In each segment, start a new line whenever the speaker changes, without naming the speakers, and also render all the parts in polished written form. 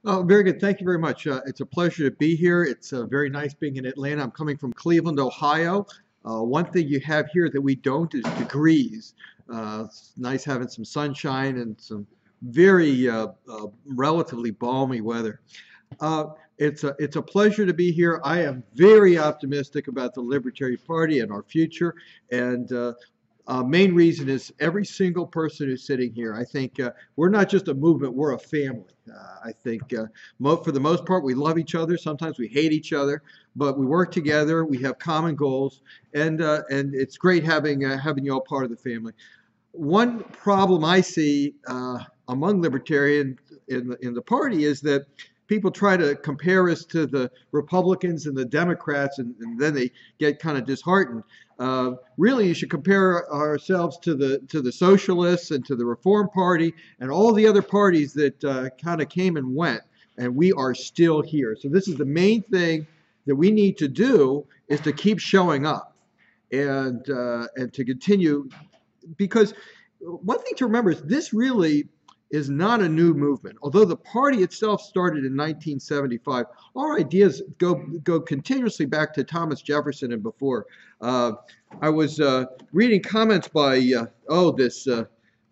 Oh, very good. Thank you very much. It's a pleasure to be here. It's very nice being in Atlanta. I'm coming from Cleveland, Ohio. One thing you have here that we don't is degrees. It's nice having some sunshine and some very relatively balmy weather. Uh, it's a pleasure to be here. I am very optimistic about the Libertarian Party and our future. And main reason is every single person who's sitting here. I think we're not just a movement; we're a family. I think for the most part, we love each other. Sometimes we hate each other, but we work together. We have common goals, and it's great having you all part of the family. One problem I see among libertarians in the party is that people try to compare us to the Republicans and the Democrats, and then they get kind of disheartened. Really, you should compare ourselves to the socialists and to the Reform Party and all the other parties that kind of came and went, and we are still here. So this is the main thing that we need to do is to keep showing up and to continue because one thing to remember is this really is not a new movement. Although the party itself started in 1975, our ideas go continuously back to Thomas Jefferson and before. I was reading comments by this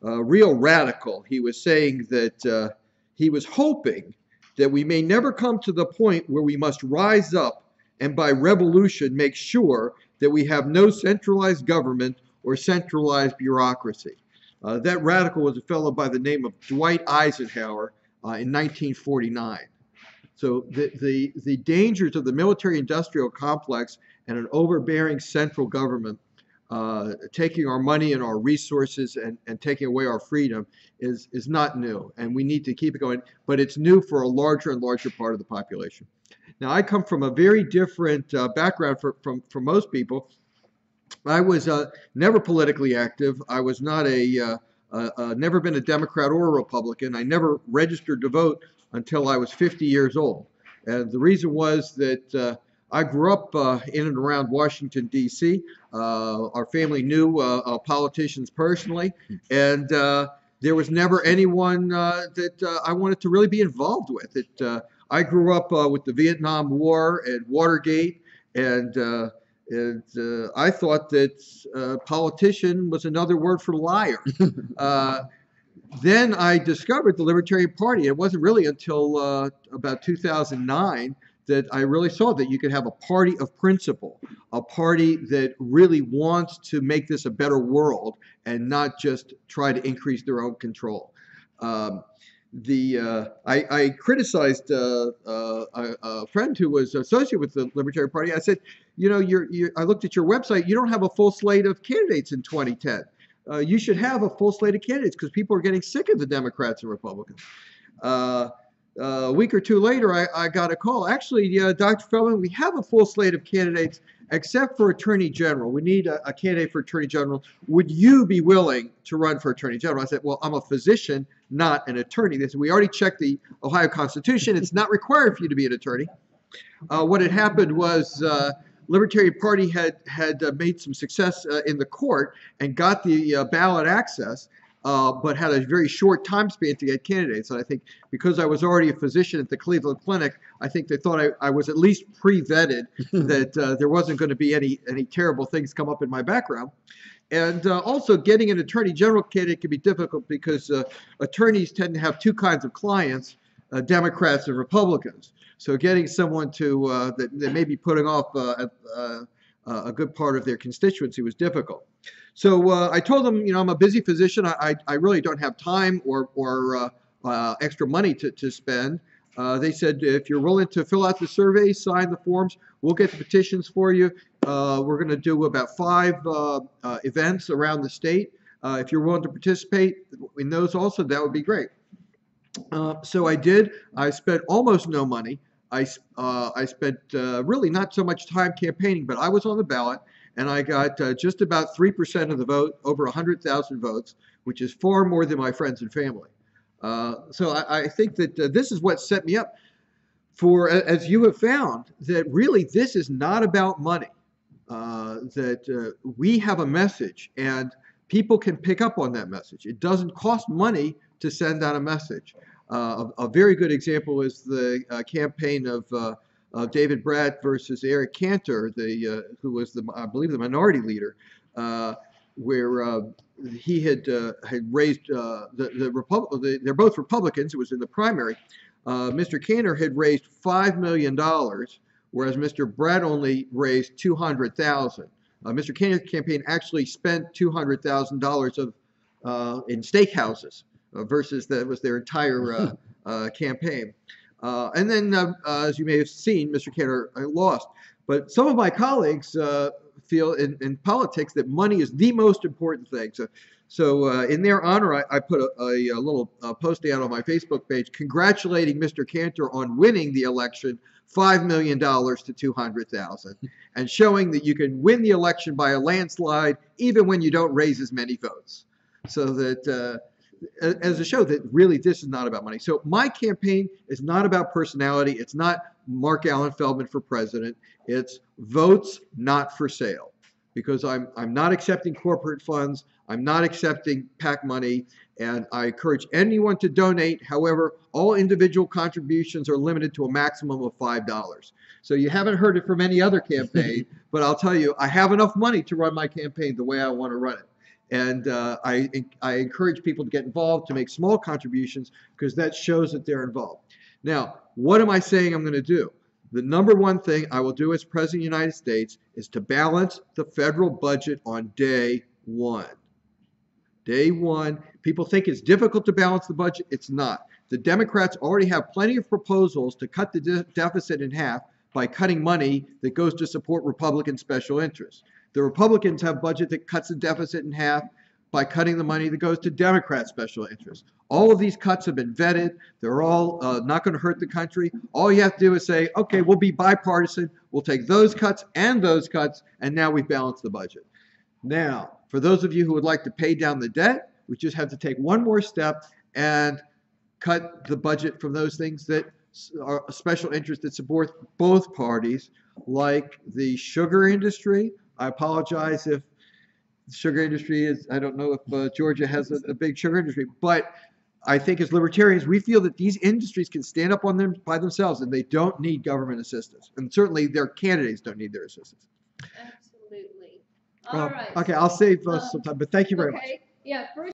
real radical. He was saying that he was hoping that we may never come to the point where we must rise up and by revolution make sure that we have no centralized government or centralized bureaucracy. That radical was a fellow by the name of Dwight Eisenhower in 1949. So the dangers of the military-industrial complex and an overbearing central government taking our money and our resources and taking away our freedom is not new, and we need to keep it going. But it's new for a larger and larger part of the population. Now, I come from a very different background from most people. I was never politically active. I was not never been a Democrat or a Republican. I never registered to vote until I was 50 years old. And the reason was that I grew up in and around Washington, D.C. Our family knew politicians personally, and there was never anyone that I wanted to really be involved with. I grew up with the Vietnam War and Watergate, and I thought that politician was another word for liar. Then I discovered the Libertarian Party. It wasn't really until about 2009 that I really saw that you could have a party of principle, a party that really wants to make this a better world and not just try to increase their own control. I criticized a friend who was associated with the Libertarian Party. I said, you know, I looked at your website. You don't have a full slate of candidates in 2010. You should have a full slate of candidates because people are getting sick of the Democrats and Republicans. A week or two later, I got a call. Actually, Dr. Feldman, we have a full slate of candidates except for Attorney General. We need a candidate for Attorney General. Would you be willing to run for Attorney General? I said, well, I'm a physician, not an attorney. They said, we already checked the Ohio Constitution. It's not required for you to be an attorney. What had happened was Libertarian Party had made some success in the court and got the ballot access, but had a very short time span to get candidates. And I think because I was already a physician at the Cleveland Clinic, I think they thought I was at least pre-vetted, that there wasn't going to be any terrible things come up in my background. And also getting an attorney general candidate can be difficult because attorneys tend to have two kinds of clients, Democrats and Republicans. So getting someone to that may be putting off a good part of their constituency was difficult. So I told them, you know, I'm a busy physician. I really don't have time or extra money to spend. They said, if you're willing to fill out the survey, sign the forms, we'll get the petitions for you. We're going to do about 5 events around the state. If you're willing to participate in those also, that would be great. So I did. I spent almost no money. I spent really not so much time campaigning, but I was on the ballot, and I got just about 3% of the vote, over 100,000 votes, which is far more than my friends and family. So I think that this is what set me up for, as you have found, that really this is not about money, that we have a message, and people can pick up on that message. It doesn't cost money to send out a message. A very good example is the campaign of David Bratt versus Eric Cantor, who was I believe the minority leader, where he had raised they're both Republicans. It was in the primary. Mr. Cantor had raised $5 million, whereas Mr. Bratt only raised $200,000. Mr. Cantor's campaign actually spent $200,000 in steakhouses versus that was their entire campaign. And then, as you may have seen, Mr. Cantor lost. But some of my colleagues feel in politics that money is the most important thing. So in their honor, I put a little post out on my Facebook page congratulating Mr. Cantor on winning the election, $5 million to $200,000, and showing that you can win the election by a landslide even when you don't raise as many votes. So that as a show that really this is not about money. So my campaign is not about personality. It's not Marc Allan Feldman for president. It's votes not for sale, because I'm not accepting corporate funds. I'm not accepting PAC money, and I encourage anyone to donate. However, all individual contributions are limited to a maximum of $5. So you haven't heard it from any other campaign, but I'll tell you, I have enough money to run my campaign the way I want to run it. And I encourage people to get involved, to make small contributions, because that shows that they're involved. Now, what am I saying I'm going to do? The number one thing I will do as President of the United States is to balance the federal budget on day one. Day one. People think it's difficult to balance the budget. It's not. The Democrats already have plenty of proposals to cut the deficit in half by cutting money that goes to support Republican special interests. The Republicans have a budget that cuts the deficit in half by cutting the money that goes to Democrat special interests. All of these cuts have been vetted. They're all not going to hurt the country. All you have to do is say, okay, we'll be bipartisan. We'll take those cuts, and now we've balanced the budget. Now, for those of you who would like to pay down the debt, we just have to take one more step and cut the budget from those things that are a special interest that support both parties, like the sugar industry. I apologize if the sugar industry is, I don't know if Georgia has a big sugar industry, but I think as libertarians, we feel that these industries can stand up on them by themselves and they don't need government assistance. And certainly their candidates don't need their assistance.
Absolutely. All right.
Okay, I'll save some time, but thank you very much.
Yeah. First